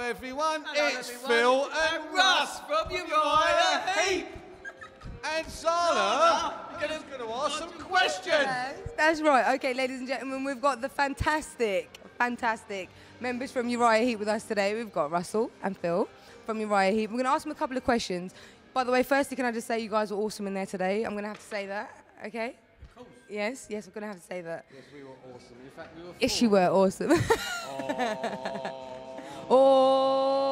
everyone. Hello, It's everyone. Phil and Russ from Uriah Heep. And Sana is going to ask some questions. That's right. Okay, ladies and gentlemen, we've got the fantastic members from Uriah Heep with us today. We've got Russell and Phil from Uriah Heep. We're going to ask them a couple of questions. By the way, firstly, can I just say you guys were awesome in there today? I'm going to have to say that, okay? Of course. Yes, we're going to have to say that. Yes, we were awesome. In fact, we were Yes, you were awesome. Oh.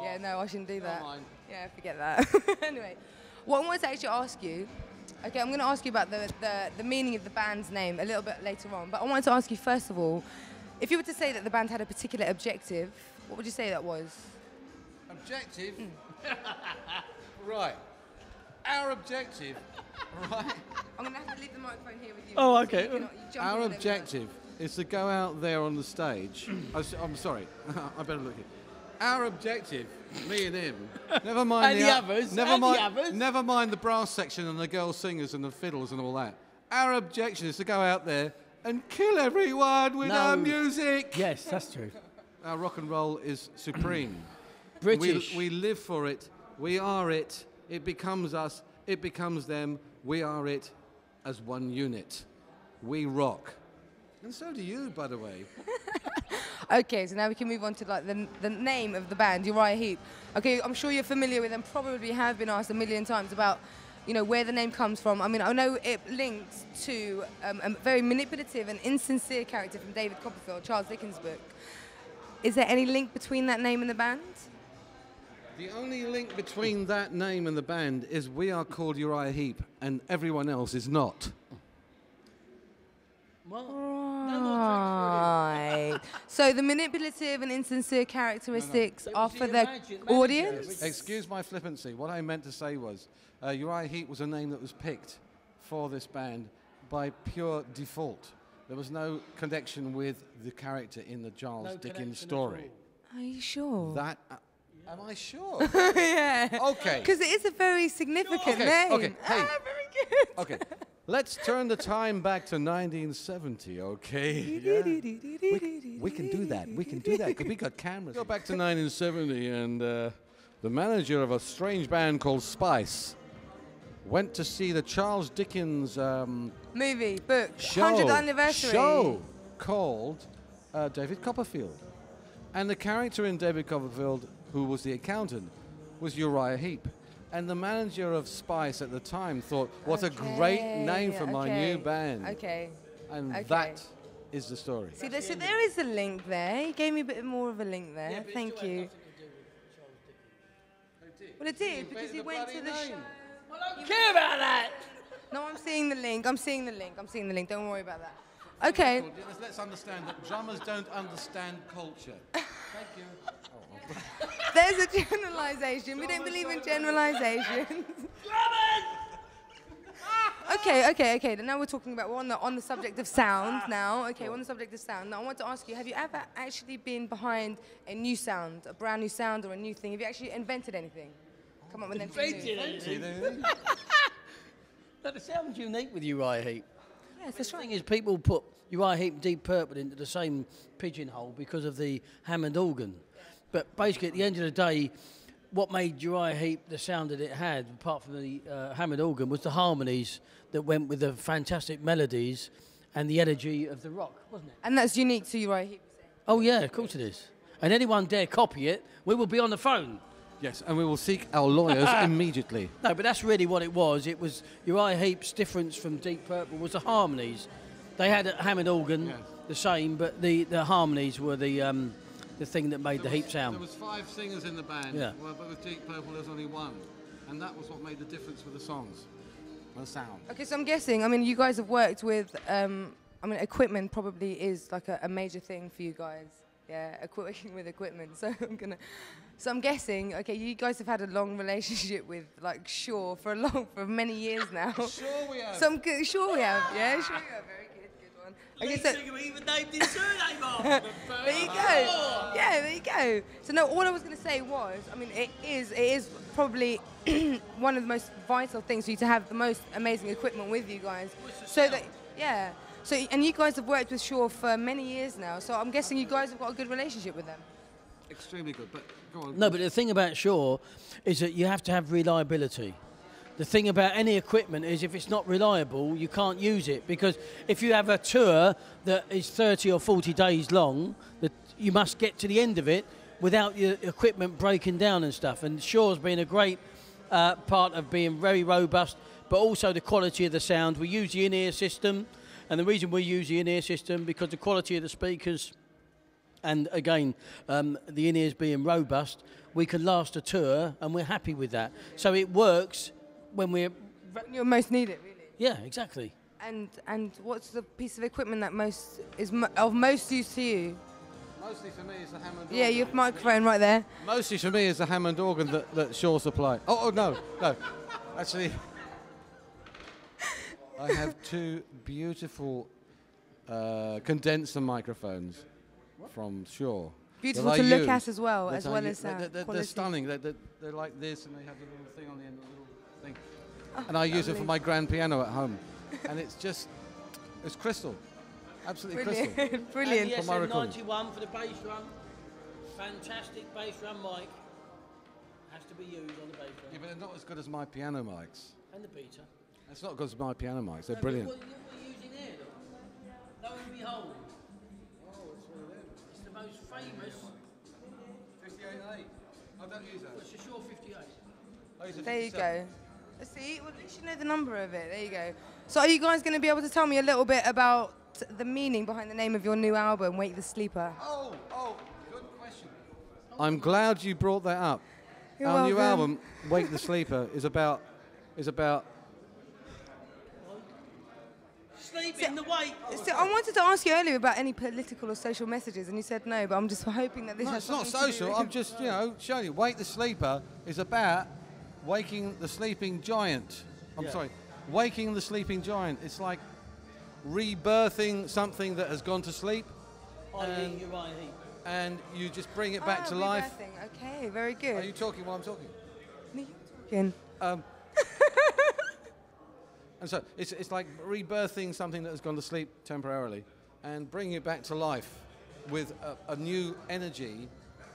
Yeah, no, I shouldn't do that. Don't mind. Yeah, forget that. Anyway, what I wanted to actually ask you, okay, I'm going to ask you about the meaning of the band's name a little bit later on, but I wanted to ask you first of all, if you were to say that the band had a particular objective, what would you say that was? Objective? Right. Our objective, right? I'm going to have to leave the microphone here with you. Oh, so okay. you cannot- you jump Our in and objective is to go out there on the stage. I'm sorry. I better look here. Our objective, me and him, never mind And the others, never and the mind, others. never mind the brass section and the girl singers and the fiddles and all that. Our objective is to go out there and kill everyone with our music. Yes, that's true. Our rock and roll is supreme. British. We live for it. We are it. It becomes us. It becomes them. We are it as one unit. We rock. And so do you, by the way. Okay, so now we can move on to like the name of the band, Uriah Heep. Okay, I'm sure you're familiar with them, probably have been asked a million times about, you know, where the name comes from. I mean, I know it links to a very manipulative and insincere character from David Copperfield, Charles Dickens' book. Is there any link between that name and the band? The only link between that name and the band is we are called Uriah Heep and everyone else is not. Right. So the manipulative and insincere characteristics are for the audience? Excuse my flippancy. What I meant to say was Uriah Heep was a name that was picked for this band by pure default. There was no connection with the character in the Charles Dickens story. Are you sure? That am I sure? Yeah. Okay. Because it is a very significant name. Okay. Hey. Very good. Okay. Let's turn the time back to 1970, okay? Yeah. We can do that. We can do that because we got cameras. Go back to 1970 and the manager of a strange band called Spice went to see the Charles Dickens Movie, book, show 100th anniversary. Called David Copperfield. And the character in David Copperfield, who was the accountant, was Uriah Heep. And the manager of Spice at the time thought, what a great name for my new band. Okay. And that is the story. See, so there is a link there. He gave me a bit more of a link there. Yeah, but Thank you. Well, it did because he went to the show. I don't care about that. No, I'm seeing the link. I'm seeing the link. I'm seeing the link. Don't worry about that. Okay. Let's understand that drummers don't understand culture. Thank you. There's a generalization. We don't believe in generalizations. Okay. Now we're talking about, we're on the subject of sound now. Okay, we're on the subject of sound. Now I want to ask you, have you ever actually been behind a new sound, a brand new sound or a new thing? Have you actually invented anything? Come up with anything new? But the sound's unique with Uriah Heep. Yes, that's The right. thing is, people put Uriah Heep and Deep Purple into the same pigeonhole because of the Hammond organ. But basically, at the end of the day, what made Uriah Heep the sound that it had, apart from the Hammond organ, was the harmonies that went with the fantastic melodies and the energy of the rock, wasn't it? And that's unique to Uriah Heep. Oh, yeah, of course it is. And anyone dare copy it, we will be on the phone. Yes, and we will seek our lawyers immediately. No, but that's really what it was. It was Uriah Heep's difference from Deep Purple was the harmonies. They had a Hammond organ, the same, but the harmonies were the thing that made the Heep sound. There was 5 singers in the band, but with Deep Purple there's only 1. And that was what made the difference with the songs, the sound. Okay, so I'm guessing, I mean, you guys have worked with, equipment probably is like a major thing for you guys. Yeah, working with equipment. So I'm guessing, okay, you guys have had a long relationship with like Shure for many years now. Sure we have. Sure we have. Yeah, sure we have. Very good one. Okay, so even named his surname after there you go. Yeah, there you go. So no, all I was going to say was, I mean, it is probably one of the most vital things for you to have the most amazing equipment with you guys. So that, yeah. So, and you guys have worked with Shure for many years now, so I'm guessing you guys have got a good relationship with them. Extremely good, but go on. No, but the thing about Shure is that you have to have reliability. The thing about any equipment is if it's not reliable, you can't use it. Because if you have a tour that is 30 or 40 days long, that you must get to the end of it without your equipment breaking down and stuff. And Shure's been a great part of being very robust, but also the quality of the sound. We use the in-ear system, and the reason we use the in-ear system because the quality of the speakers, and again, the in-ears being robust, we can last a tour, and we're happy with that. So it works when When you most need it, really. Yeah, exactly. And what's the piece of equipment that of most use to you? Mostly for me is the Hammond organ. Yeah, your microphone right there. Mostly for me is the Hammond organ that Shure supply. Oh, no. Actually, I have two beautiful condenser microphones from Shure. Beautiful to look at as well as sound. They're stunning. They're like this, and they have a little thing on the end, a little thing. And I use it for my grand piano at home. And it's crystal. Absolutely crystal. Brilliant. And the SM91 for the bass drum. Fantastic bass drum mic. Has to be used on the bass drum. Yeah, but they're not as good as my piano mics. And the beta. It's not good as my piano mics. They're brilliant. What are you using here? Lo and behold. It's the most famous. 58A. I don't use that. It's a Shure 58. I use a There you 57. go. See, well, at least you know the number of it. There you go. So are you guys going to be able to tell me a little bit about the meaning behind the name of your new album, Wake the Sleeper? Oh, good question. I'm glad you brought that up. You're Our new welcome. album, Wake the Sleeper, is about Sleep in the wake. So I wanted to ask you earlier about any political or social messages, and you said no, but I'm just hoping that this No, has it's not something to do social. with- I'm just, showing you. Wake the Sleeper is about waking the sleeping giant. I'm sorry, waking the sleeping giant. It's like rebirthing something that has gone to sleep, I.e. Uriah Heep. and you just bring it back to life. rebirthing. Okay, very good. Are you talking while I'm talking? No, you're talking. And so it's like rebirthing something that has gone to sleep temporarily and bringing it back to life with a new energy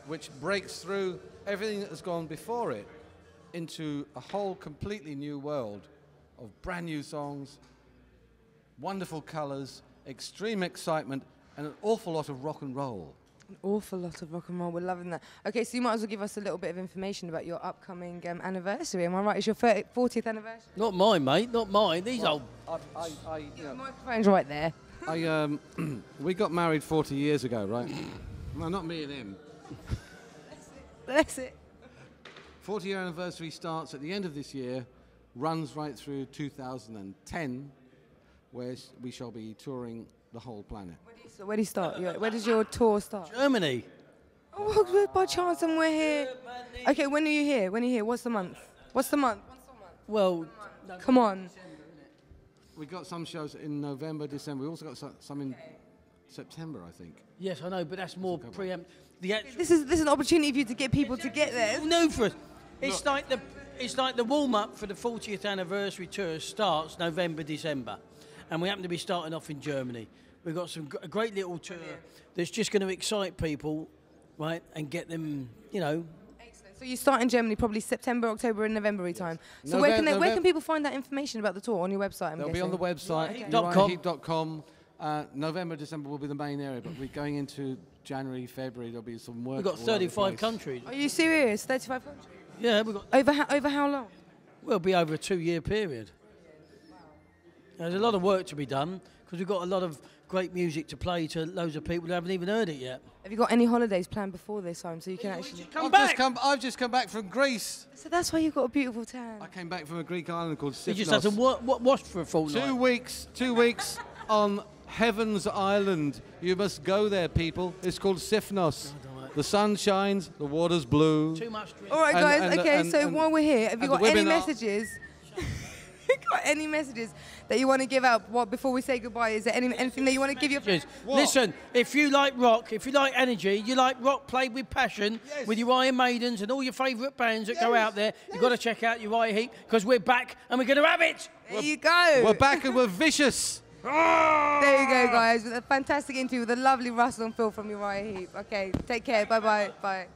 which breaks through everything that has gone before it into a whole completely new world of brand new songs, wonderful colours, extreme excitement, and an awful lot of rock and roll. An awful lot of rock and roll. We're loving that. Okay, so you might as well give us a little bit of information about your upcoming anniversary. Am I right? It's your 40th anniversary? Not mine, mate. Not mine. These old. The microphone's right there. We got married 40 years ago, right? No, not me and him. Bless it. 40-year anniversary starts at the end of this year, runs right through 2010, where we shall be touring the whole planet. Where do you start? Where does your tour start? Germany. Oh, well, by chance, and we're here. Okay, when are you here? When are you here? What's the month? What's the month? Well, Come on. We got some shows in November, December. We also got some in September, I think. yes, I know, but that's more preempt. The actual This is an opportunity for you to get people to get there. new for us. It's like the warm up for the 40th anniversary tour starts November, December, and we happen to be starting off in Germany. We've got a great little tour that's just going to excite people, right, and get them, Excellent. So you start in Germany probably September, October, and November time. So November- where can people find that information about the tour on your website? They'll be on the website, UriahHeep.com. UriahHeep.com. November, December will be the main area, but we're going into January, February. There'll be some work. We've got all over the 35 place. countries. Are you serious? 35 countries? Yeah, we've got. Over how long? We'll be over a 2-year period. There's a lot of work to be done because we've got a lot of great music to play to loads of people who haven't even heard it yet. Have you got any holidays planned before this time so you can actually... I've just come back from Greece. So that's why you've got a beautiful tan. I came back from a Greek island called You Sifnos. just had to wash for a fortnight. 2 weeks on Heaven's Island. You must go there, people. It's called Sifnos. The sun shines, the water's blue. Too much drink. All right, guys. And- okay, and- so and- while we're here, have you and the got any women are- messages? Got any messages that you want to give out before we say goodbye? Is there anything that you want to give your friends? Listen, if you like rock, if you like energy, you like rock played with passion, with Uriah Maidens and all your favourite bands that go out there, you've got to check out Uriah Heep because we're back and we're going to have it. There you go. We're back and we're vicious. There you go, guys. With a fantastic interview with a lovely Russell and Phil from Uriah Heep. Okay, take care. Bye-bye. Bye.